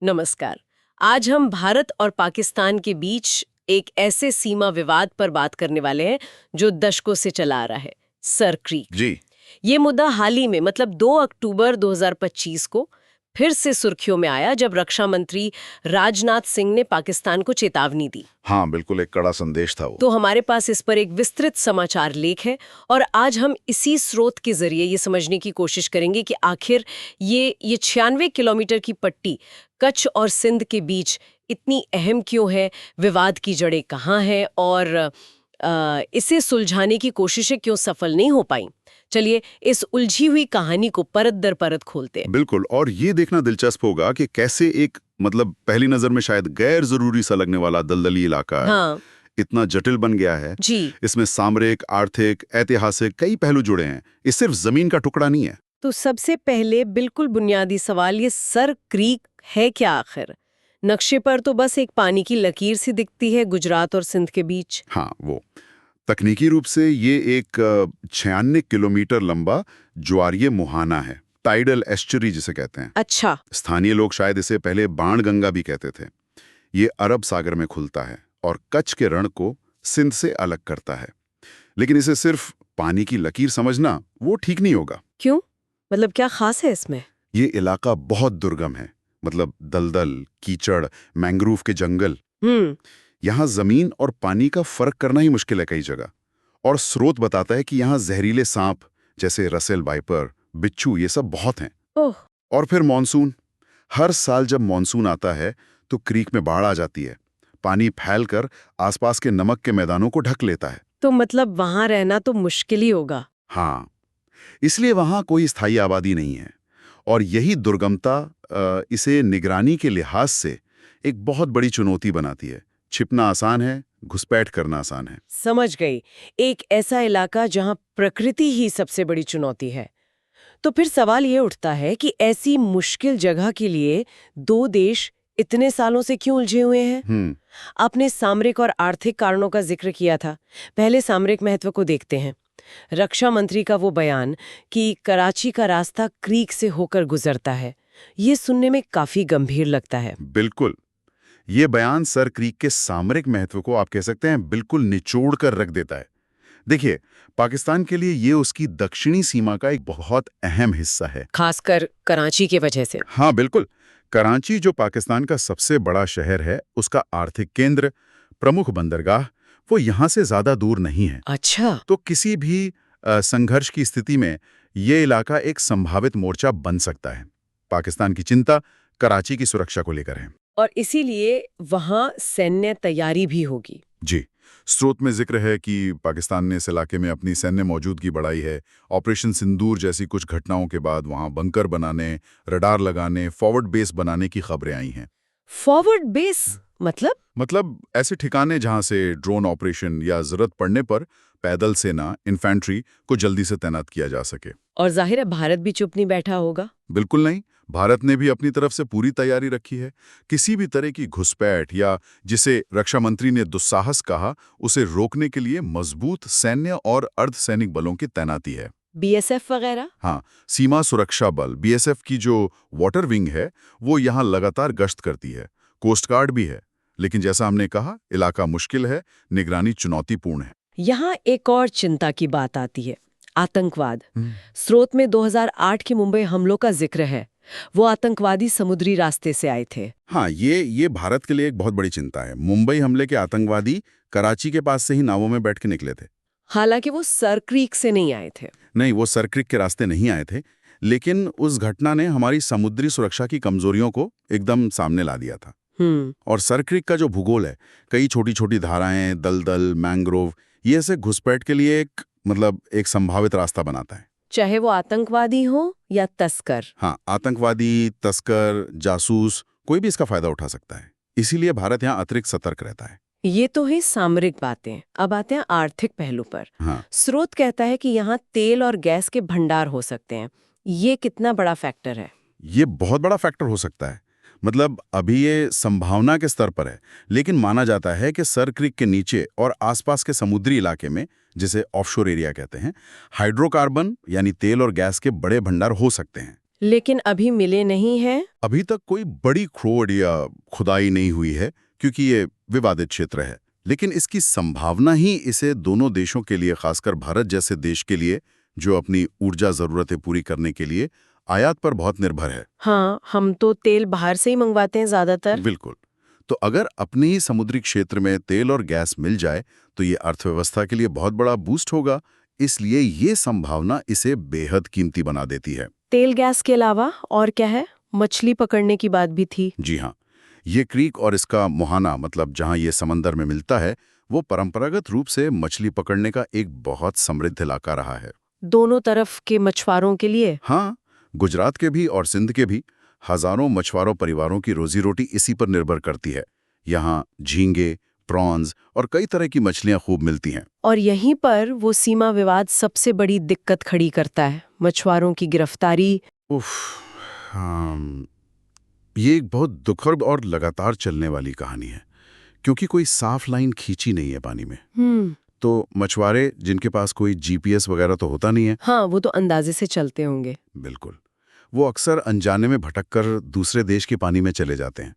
नमस्कार। आज हम भारत और पाकिस्तान के बीच एक ऐसे सीमा विवाद पर बात करने वाले हैं जो दशकों से चला आ रहा है, सर क्रीक। जी। ये मुद्दा हाल ही में मतलब 2 अक्टूबर 2025 को फिर से सुर्खियों में आया जब रक्षा मंत्री राजनाथ सिंह ने पाकिस्तान को चेतावनी दी। हाँ, बिल्कुल एक कड़ा संदेश था वो। तो हमारे पास इस पर एक विस्तृत समाचार लेख है और आज हम इसी स्रोत के जरिए ये समझने की कोशिश करेंगे कि आखिर ये 96 किलोमीटर की पट्टी कच्छ और सिंध के बीच इतनी अहम क्यों है, विवाद की जड़ें कहाँ हैं और इसे सुलझाने की कोशिशें क्यों सफल नहीं हो पाई। चलिए इस उलझी हुई कहानी को परत दर परत खोलते हैं। बिल्कुल, और ये देखना दिलचस्प होगा कि कैसे एक पहली नजर में शायद गैर जरूरी सा लगने वाला दलदली इलाका हाँ इतना जटिल बन गया है। जी। इसमें सामरिक, आर्थिक, ऐतिहासिक कई पहलू जुड़े हैं। ये सिर्फ जमीन का टुकड़ा नहीं है। तो सबसे पहले बिल्कुल बुनियादी सवाल, ये सर क्रीक है क्या आखिर? नक्शे पर तो बस एक पानी की लकीर सी दिखती है गुजरात और सिंध के बीच। हाँ, वो तकनीकी रूप से ये एक 96 किलोमीटर लंबा ज्वारीय मुहाना है, टाइडल एस्चुरी जिसे कहते हैं। अच्छा। स्थानीय लोग शायद इसे पहले बाणगंगा भी कहते थे। ये अरब सागर में खुलता है और कच्छ के रण को सिंध से अलग करता है। लेकिन इसे सिर्फ पानी की लकीर समझना वो ठीक नहीं होगा। क्यों? मतलब क्या खास है इसमें? ये इलाका बहुत दुर्गम है, दलदल, कीचड़, मैंग्रोव के जंगल। यहाँ जमीन और पानी का फर्क करना ही मुश्किल है कई जगह। और स्रोत बताता है कि यहाँ जहरीले सांप जैसे रसेल वाइपर, बिच्छू, ये सब बहुत हैं। ओह। और फिर मॉनसून। हर साल जब मॉनसून आता है तो क्रीक में बाढ़ आ जाती है। पानी फैलकर आसपास के नमक के मैदानों को ढक लेता है। तो मतलब वहां रहना तो मुश्किल ही होगा। हाँ, इसलिए वहां कोई स्थायी आबादी नहीं है। और यही दुर्गमता इसे निगरानी के लिहाज से एक बहुत बड़ी चुनौती बनाती है। छिपना आसान है, घुसपैठ करना आसान है। समझ गई। एक ऐसा इलाका जहां प्रकृति ही सबसे बड़ी चुनौती है। तो फिर सवाल ये उठता है कि ऐसी मुश्किल जगह के लिए दो देश इतने सालों से क्यों उलझे हुए हैं? आपने सामरिक और आर्थिक कारणों का जिक्र किया था। पहले सामरिक महत्व को देखते हैं। रक्षा मंत्री का वो बयान कि कराची का रास्ता क्रीक से होकर गुजरता है, ये सुनने में काफी गंभीर लगता है। बिल्कुल, ये बयान सर क्रीक के सामरिक महत्व को आप कह सकते हैं बिल्कुल निचोड़ कर रख देता है। देखिए, पाकिस्तान के लिए ये उसकी दक्षिणी सीमा का एक बहुत अहम हिस्सा है, खासकर कराची की वजह से। हाँ बिल्कुल। कराची जो पाकिस्तान का सबसे बड़ा शहर है, उसका आर्थिक केंद्र, प्रमुख बंदरगाह, वो यहाँ से ज्यादा दूर नहीं है। अच्छा। तो किसी भी संघर्ष की स्थिति में ये इलाका एक संभावित मोर्चा बन सकता है। पाकिस्तान की चिंता कराची की सुरक्षा को लेकर है। और इसीलिए वहां सैन्य तैयारी भी होगी। जी, स्रोत में जिक्र है कि पाकिस्तान ने इस इलाके में अपनी सैन्य मौजूदगी बढ़ाई है। ऑपरेशन सिंदूर जैसी कुछ घटनाओं के बाद वहां बंकर बनाने, रडार लगाने, फॉरवर्ड बेस बनाने की खबरें आई हैं। फॉरवर्ड बेस मतलब? ऐसे ठिकाने जहां से ड्रोन ऑपरेशन या जरूरत पड़ने पर पैदल सेना, इन्फेंट्री को जल्दी से तैनात किया जा सके। और जाहिर है भारत भी चुप नहीं बैठा होगा। बिल्कुल नहीं, भारत ने भी अपनी तरफ से पूरी तैयारी रखी है। किसी भी तरह की घुसपैठ या जिसे रक्षा मंत्री ने दुस्साहस कहा, उसे रोकने के लिए मजबूत सैन्य और अर्धसैनिक बलों की तैनाती है। बीएसएफ वगैरह? हाँ, सीमा सुरक्षा बल बीएसएफ की जो वाटर विंग है वो यहाँ लगातार गश्त करती है। कोस्ट गार्ड भी है। लेकिन जैसा हमने कहा, इलाका मुश्किल है, निगरानी चुनौतीपूर्ण है। यहाँ एक और चिंता की बात आती है, आतंकवाद। स्रोत में 2008 के मुंबई हमलों का जिक्र है। वो आतंकवादी समुद्री रास्ते से आए थे। हाँ, ये भारत के लिए एक बहुत बड़ी चिंता है। मुंबई हमले के आतंकवादी कराची के पास से ही नावों में बैठ के निकले थे। हालांकि वो सर क्रीक से नहीं आए थे। नहीं, वो सर क्रीक के रास्ते नहीं आए थे, लेकिन उस घटना ने हमारी समुद्री सुरक्षा की कमजोरियों को एकदम सामने ला दिया था। और सर क्रीक का जो भूगोल है, कई छोटी छोटी धाराएं, दलदल, मैंग्रोव, ये ऐसे घुसपैठ के लिए एक संभावित रास्ता बनाता है। चाहे वो आतंकवादी हो या तस्कर। हाँ, आतंकवादी, तस्कर, जासूस, कोई भी इसका फायदा उठा सकता है। इसीलिए भारत यहाँ अतिरिक्त सतर्क रहता है। ये तो है सामरिक बातें। अब आते हैं आर्थिक पहलू पर। हाँ। स्रोत कहता है कि यहाँ तेल और गैस के भंडार हो सकते हैं। ये कितना बड़ा फैक्टर है? ये बहुत बड़ा फैक्टर हो सकता है। अभी ये संभावना के स्तर पर है, लेकिन माना जाता है कि सर क्रीक के नीचे और आसपास के समुद्री इलाके में, जिसे ऑफशोर एरिया कहते हैं, हाइड्रोकार्बन यानी तेल और गैस के बड़े भंडार हो सकते हैं। लेकिन अभी मिले नहीं हैं। अभी तक कोई बड़ी खोद या खुदाई नहीं हुई है क्योंकि ये विवादित क्षेत्र है, लेकिन इसकी संभावना ही इसे दोनों देशों के लिए, खासकर भारत जैसे देश के लिए जो अपनी ऊर्जा जरूरतें पूरी करने के लिए आयात पर बहुत निर्भर है। हाँ, हम तो तेल बाहर से ही मंगवाते हैं ज्यादातर। बिल्कुल। तो अगर अपने ही समुद्री क्षेत्र में तेल और गैस मिल जाए तो ये अर्थव्यवस्था के लिए बहुत बड़ा बूस्ट होगा, इसलिए ये संभावना इसे बेहद कीमती बना देती है। तेल गैस के अलावा और क्या है? मछली पकड़ने की बात भी थी। जी हाँ, ये क्रीक और इसका मुहाना, मतलब जहाँ ये समंदर में मिलता है, वो परंपरागत रूप से मछली पकड़ने का एक बहुत समृद्ध इलाका रहा है। दोनों तरफ के मछुआरों के लिए? हाँ, गुजरात के भी और सिंध के भी हजारों मछुआरों परिवारों की रोजी रोटी इसी पर निर्भर करती है। यहाँ झींगे, प्रॉन्स और कई तरह की मछलियाँ खूब मिलती हैं। और यहीं पर वो सीमा विवाद सबसे बड़ी दिक्कत खड़ी करता है, मछुआरों की गिरफ्तारी। उफ, ये एक बहुत दुखद और लगातार चलने वाली कहानी है, क्योंकि कोई साफ लाइन खींची नहीं है पानी में। तो मछुआरे जिनके पास कोई जीपीएस वगैरह तो होता नहीं है। हाँ, वो तो अंदाजे से चलते होंगे। बिल्कुल। वो अक्सर अनजाने में भटककर दूसरे देश के पानी में चले जाते हैं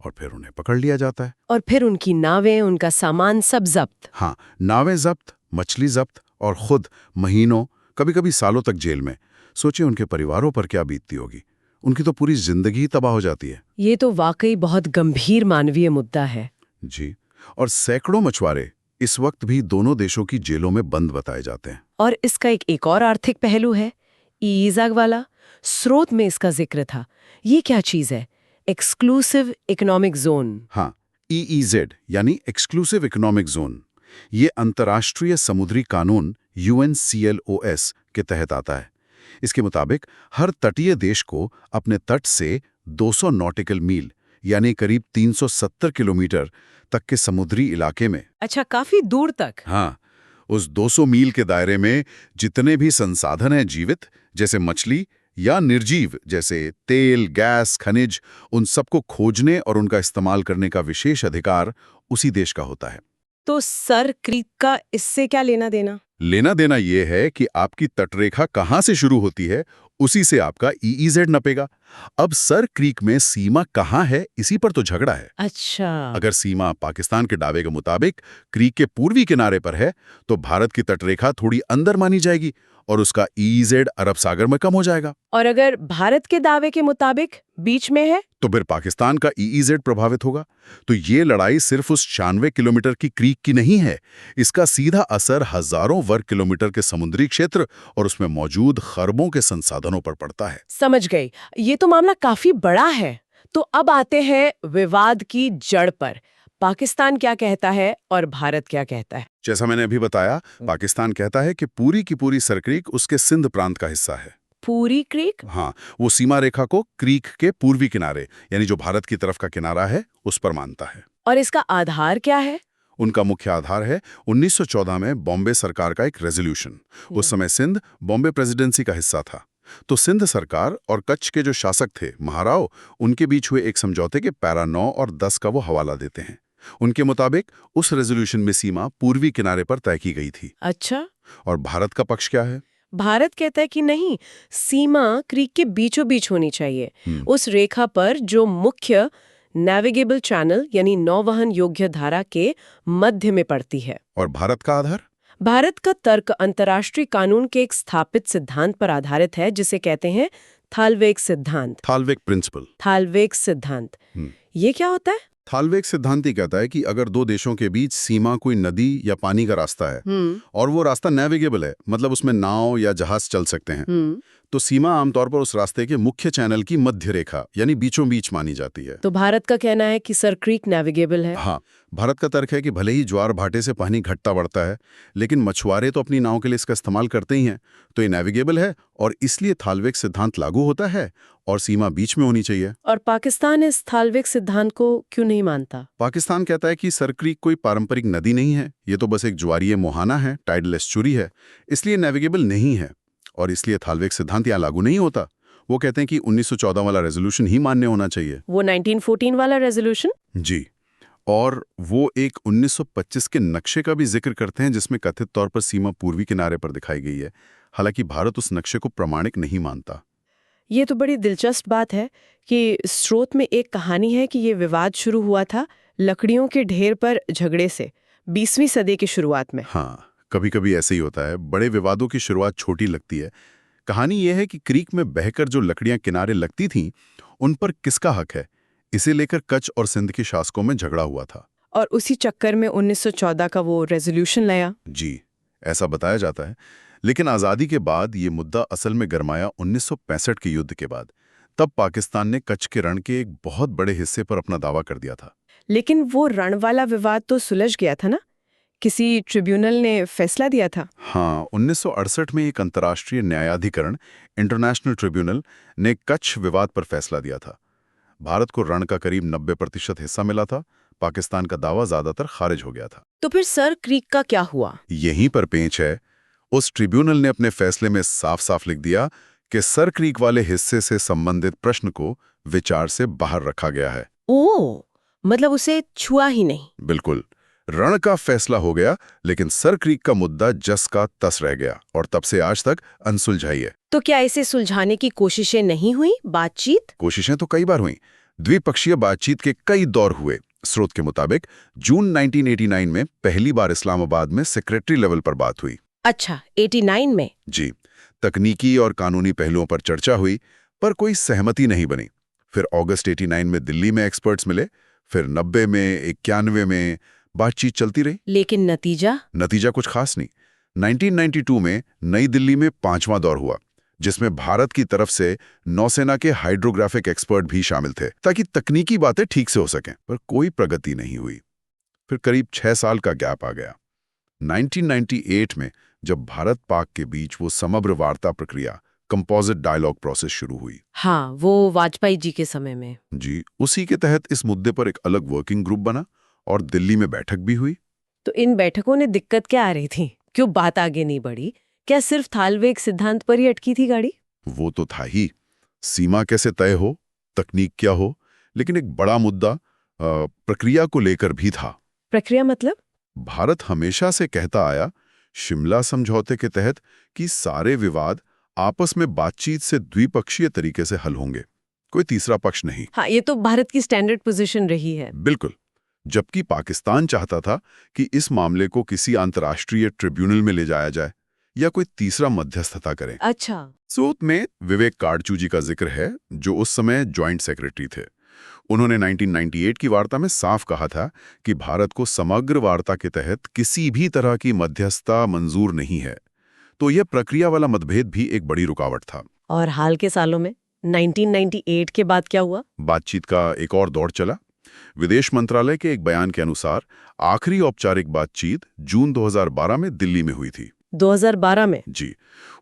और फिर उन्हें पकड़ लिया जाता है। और फिर उनकी नावें, उनका सामान सब जब्त। हाँ, नावें जब्त, मछली जब्त और खुद महीनों, कभी-कभी सालों तक जेल में। सोचिए उनके परिवारों पर क्या बीतती होगी। उनकी तो पूरी जिंदगी तबाह हो जाती है। ये तो वाकई बहुत गंभीर मानवीय मुद्दा है। जी, और सैकड़ों मछुआरे इस वक्त भी दोनों देशों की जेलों में बंद बताए जाते हैं। और इसका एक और आर्थिक पहलू है, ईज़ाग वाला। स्रोत में इसका जिक्र था। ये क्या चीज है? Exclusive economic zone. हाँ, EEZ यानी एक्सक्लूसिव इकोनॉमिक जोन। ये अंतर्राष्ट्रीय समुद्री कानून UNCLOS के तहत आता है। इसके मुताबिक हर तटीय देश को अपने तट से 200 नॉटिकल मील यानी करीब 370 किलोमीटर तक के समुद्री इलाके में, अच्छा, काफी दूर तक। हाँ, उस 200 मील के दायरे में जितने भी संसाधन हैं जीवित, जैसे मछली, या निर्जीव जैसे तेल, गैस, खनिज, उन सबको खोजने और उनका इस्तेमाल करने का विशेष अधिकार उसी देश का होता है। तो सर क्रीक का इससे क्या लेना देना? लेना देना ये है कि आपकी तटरेखा कहाँ से शुरू होती है, उसी से आपका EEZ नपेगा। अब सर क्रीक में सीमा कहाँ है, इसी पर तो झगड़ा है। अच्छा। अगर सीमा पाकिस्तान के दावे के मुताबिक क्रीक के पूर्वी किनारे पर है, तो भारत की तटरेखा थोड़ी अंदर मानी जाएगी और उसका EEZ अरब सागर में कम हो जाएगा। और अगर भारत के दावे के मुताबिक बीच में है, तो फिर पाकिस्तान का EEZ प्रभावित होगा। तो ये लड़ाई सिर्फ उस 96 किलोमीटर की क्रीक की नहीं है, इसका सीधा असर हजारों वर्ग किलोमीटर के समुद्री क्षेत्र और उसमें मौजूद खरबों के संसाधनों पर पड़ता है। समझ गई। ये तो मामला काफी बड़ा है। तो अब आते हैं विवाद की जड़ पर। पाकिस्तान क्या कहता है और भारत क्या कहता है? जैसा मैंने अभी बताया, पाकिस्तान कहता है कि पूरी की पूरी सर क्रीक उसके सिंध प्रांत का हिस्सा है। पूरी क्रीक? हाँ, वो सीमा रेखा को क्रीक के पूर्वी किनारे, यानी जो भारत की तरफ का किनारा है, उस पर मानता है। और इसका आधार क्या है? उनका मुख्य आधार है 1914 में बॉम्बे सरकार का एक रेजोल्यूशन। उस समय सिंध बॉम्बे प्रेसिडेंसी का हिस्सा था। तो सिंध सरकार और कच्छ के जो शासक थे महाराव, उनके बीच हुए एक समझौते के पैरा 9 और 10 का वो हवाला देते हैं। उनके मुताबिक उस रेजोल्यूशन में सीमा पूर्वी किनारे पर तय की गई थी। अच्छा। और भारत का पक्ष क्या है? भारत कहता है कि नहीं, सीमा क्रीक के बीचों बीच होनी चाहिए, उस रेखा पर जो मुख्य नेविगेबल चैनल यानी नौवहन योग्य धारा के मध्य में पड़ती है। और भारत का आधार? भारत का तर्क अंतर्राष्ट्रीय कानून के एक स्थापित सिद्धांत पर आधारित है, जिसे कहते हैं थालवेग सिद्धांत। थालवेग प्रिंसिपल। थालवेग सिद्धांत। ये क्या होता है? थालवेग सिद्धांत ही कहता है कि अगर दो देशों के बीच सीमा कोई नदी या पानी का रास्ता है और वो रास्ता नेविगेबल है, मतलब उसमें नाव या जहाज चल सकते हैं, तो सीमा आमतौर पर उस रास्ते के मुख्य चैनल की मध्य रेखा यानी बीचों बीच मानी जाती है। तो भारत का कहना है कि सर क्रीक नेविगेबल है। हाँ, भारत का तर्क है कि भले ही ज्वार भाटे से पानी घटता बढ़ता है, लेकिन मछुआरे तो अपनी नाव के लिए इसका इस्तेमाल करते ही हैं, तो ये नेविगेबल है और इसलिए थालवेग सिद्धांत लागू होता है और सीमा बीच में होनी चाहिए। और पाकिस्तान इस थालवेग सिद्धांत को क्यों नहीं मानता? पाकिस्तान कहता है कि सर क्रीक कोई पारंपरिक नदी नहीं है, ये तो बस एक ज्वारीय मुहाना है, टाइडल एस्चुरी है, इसलिए नेविगेबल नहीं है और इसलिए थालवेग सिद्धांत यहाँ लागू नहीं होता। वो कहते हैं कि 1914 वाला रेजोल्यूशन ही मान्य होना चाहिए। वो 1914 वाला रेजोल्यूशन? जी, और वो एक 1925 के नक्शे का भी जिक्र करते हैं जिसमें कथित तौर पर सीमा पूर्वी किनारे पर दिखाई गई है। हालांकि भारत उस नक्शे को प्रामाणिक नहीं मानता। ये तो बड़ी दिलचस्प बात है कि स्रोत में एक कहानी है कि ये विवाद शुरू हुआ था लकड़ियों के ढेर पर झगड़े से 20वीं सदी की शुरुआत में। हाँ, कभी कभी ऐसे ही होता है, बड़े विवादों की शुरुआत छोटी लगती है। कहानी यह है कि क्रीक में बहकर जो लकड़ियां किनारे लगती थीं, उन पर किसका हक है, इसे लेकर कच्छ और सिंध के शासकों में झगड़ा हुआ था। और उसी चक्कर में 1914 का वो रेजोल्यूशन लाया। जी, ऐसा बताया जाता है। लेकिन आज़ादी के बाद ये मुद्दा असल में गरमाया 1965 के युद्ध के बाद। तब पाकिस्तान ने कच्छ के रण के एक बहुत बड़े हिस्से पर अपना दावा कर दिया था। लेकिन वो रण वाला विवाद तो सुलझ गया था ना, किसी ट्रिब्यूनल ने फैसला दिया था। हाँ, 1968 में एक अंतर्राष्ट्रीय न्यायाधिकरण इंटरनेशनल ट्रिब्यूनल ने कच्छ विवाद पर फैसला दिया था। भारत को रण का करीब 90% हिस्सा मिला था। पाकिस्तान का दावा ज्यादातर खारिज हो गया था। तो फिर सर क्रीक का क्या हुआ? यहीं पर पेंच है। उस ट्रिब्यूनल ने अपने फैसले में साफ साफ लिख दिया कि सर क्रीक वाले हिस्से से संबंधित प्रश्न को विचार से बाहर रखा गया है। ओह, मतलब उसे छुआ ही नहीं। बिल्कुल, रण का फैसला हो गया, लेकिन सर क्रीक का मुद्दा जस का तस रह गया और तब से आज तक अनसुलझाई है। तो क्या इसे सुलझाने की कोशिशें नहीं हुई? बातचीत? कोशिशें तो कई बार हुई। द्विपक्षीय बातचीत के कई दौर हुए। स्रोत के मुताबिक जून 1989 में पहली बार इस्लामाबाद में सेक्रेटरी लेवल पर बात हुई। अच्छा, 89 में? जी, तकनीकी और कानूनी पहलुओं पर चर्चा हुई, पर कोई सहमति नहीं बनी। फिर अगस्त 89 में दिल्ली में एक्सपर्ट्स मिले, फिर 90 में, 91 में बातचीत चलती रही। लेकिन नतीजा कुछ खास नहीं। 1992 में नई दिल्ली में 5वां दौर हुआ, जिसमें भारत की तरफ से नौसेना के हाइड्रोग्राफिक एक्सपर्ट भी शामिल थे, ताकि तकनीकी बातें ठीक से हो सकें, पर कोई प्रगति नहीं हुई। फिर करीब 6 साल का गैप आ गया। 1998 में जब भारत पाक के बीच वो समग्र वार्ता प्रक्रिया कंपोजिट डायलॉग प्रोसेस शुरू हुई। हाँ, वो वाजपेयी जी के समय में। जी, उसी के तहत इस मुद्दे पर एक अलग वर्किंग ग्रुप बना और दिल्ली में बैठक भी हुई। तो इन बैठकों ने दिक्कत क्या आ रही थी? क्यों बात आगे नहीं बढ़ी? क्या सिर्फ थालवेग सिद्धांत पर ही अटकी थी गाड़ी? वो तो था ही, सीमा कैसे तय हो, तकनीक क्या हो, लेकिन एक बड़ा मुद्दा प्रक्रिया को लेकर भी था। प्रक्रिया मतलब? भारत हमेशा से कहता आया, शिमला समझौते के तहत, कि सारे विवाद आपस में बातचीत से द्विपक्षीय तरीके से हल होंगे, कोई तीसरा पक्ष नहीं। हाँ, ये तो भारत की स्टैंडर्ड पोजीशन रही है। बिल्कुल, जबकि पाकिस्तान चाहता था कि इस मामले को किसी अंतर्राष्ट्रीय ट्रिब्यूनल में ले जाया जाए या कोई तीसरा मध्यस्थता करे। अच्छा। स्रोत में विवेक काड़चू जी का जिक्र है, जो उस समय ज्वाइंट सेक्रेटरी थे। उन्होंने 1998 की वार्ता में साफ कहा था कि भारत को समग्र वार्ता के तहत किसी भी तरह की मध्यस्थता मंजूर नहीं है। तो यह प्रक्रिया वाला मतभेद भी एक बड़ी रुकावट था। और हाल के सालों में 1998 के बाद क्या हुआ? बातचीत का एक और दौर चला। विदेश मंत्रालय के एक बयान के अनुसार आखिरी औपचारिक बातचीत जून 2012 में दिल्ली में हुई थी। 2012 में? जी,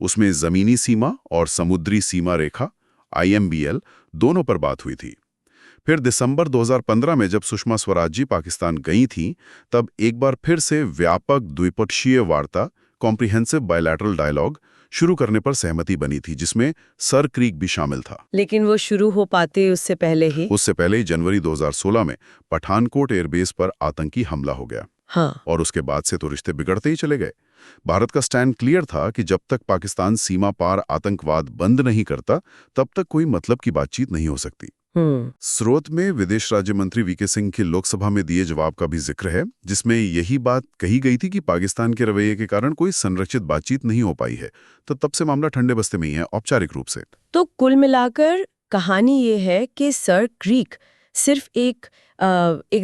उसमें जमीनी सीमा और समुद्री सीमा रेखा IMBL दोनों पर बात हुई थी। फिर दिसंबर 2015 में जब सुषमा स्वराज जी पाकिस्तान गई थीं, तब एक बार फिर से व्यापक द्विपक्षीय वार्ता कॉम्प्रिहेंसिव बायलैटरल डायलॉग शुरू करने पर सहमति बनी थी, जिसमें सर क्रीक भी शामिल था। लेकिन वो शुरू हो पाते उससे पहले ही जनवरी 2016 में पठानकोट एयरबेस पर आतंकी हमला हो गया। हाँ। और उसके बाद से तो रिश्ते बिगड़ते ही चले गए। भारत का स्टैंड क्लियर था कि जब तक पाकिस्तान सीमा पार आतंकवाद बंद नहीं करता, तब तक कोई मतलब की बातचीत नहीं हो सकती। स्रोत में विदेश राज्य मंत्री वीके सिंह के लोकसभा में दिए जवाब का भी जिक्र है, जिसमें यही बात कही गई थी कि पाकिस्तान के रवैये के कारण कोई संरक्षित बातचीत नहीं हो पाई है। तो तब से मामला ठंडे बस्ते में ही है, औपचारिक रूप से। तो कुल मिलाकर कहानी ये है कि सर क्रीक सिर्फ एक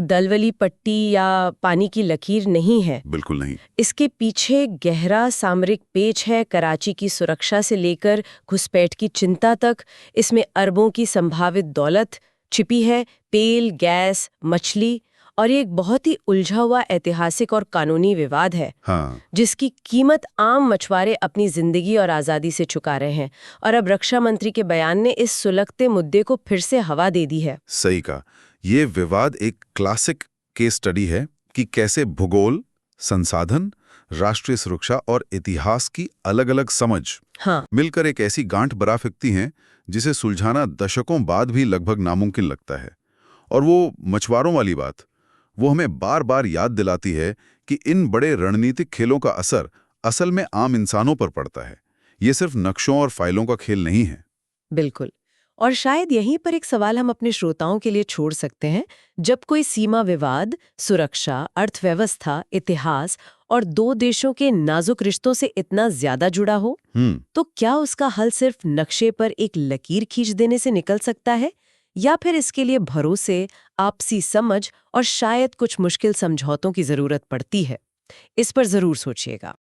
दलदली पट्टी या पानी की लकीर नहीं है। बिल्कुल नहीं। इसके पीछे गहरा सामरिक पेच है। कराची की सुरक्षा से लेकर घुसपैठ की चिंता तक इसमें अरबों की संभावित दौलत छिपी है, तेल, गैस, मछली, और ये एक बहुत ही उलझा हुआ ऐतिहासिक और कानूनी विवाद है। हाँ। जिसकी कीमत आम मछुआरे अपनी जिंदगी और आज़ादी से चुका रहे हैं। और अब रक्षा मंत्री के बयान ने इस सुलगते मुद्दे को फिर से हवा दे दी है। सही कहा। ये विवाद एक क्लासिक केस स्टडी है कि कैसे भूगोल, संसाधन, राष्ट्रीय सुरक्षा और इतिहास की अलग-अलग समझ मिलकर एक ऐसी गांठ बना फेंकती हैं जिसे सुलझाना दशकों बाद भी लगभग नामुमकिन लगता है। और वो मछुआरों वाली बात, वो हमें बार बार याद दिलाती है कि इन बड़े रणनीतिक खेलों का असर असल में आम इंसानों पर पड़ता है। ये सिर्फ नक्शों और फाइलों का खेल नहीं है। बिल्कुल। और शायद यहीं पर एक सवाल हम अपने श्रोताओं के लिए छोड़ सकते हैं। जब कोई सीमा विवाद, सुरक्षा, अर्थव्यवस्था, इतिहास और दो देशों के नाजुक रिश्तों से इतना ज्यादा जुड़ा हो, तो क्या उसका हल सिर्फ नक्शे पर एक लकीर खींच देने से निकल सकता है, या फिर इसके लिए भरोसे, आपसी समझ और शायद कुछ मुश्किल समझौतों की जरूरत पड़ती है? इस पर जरूर सोचिएगा।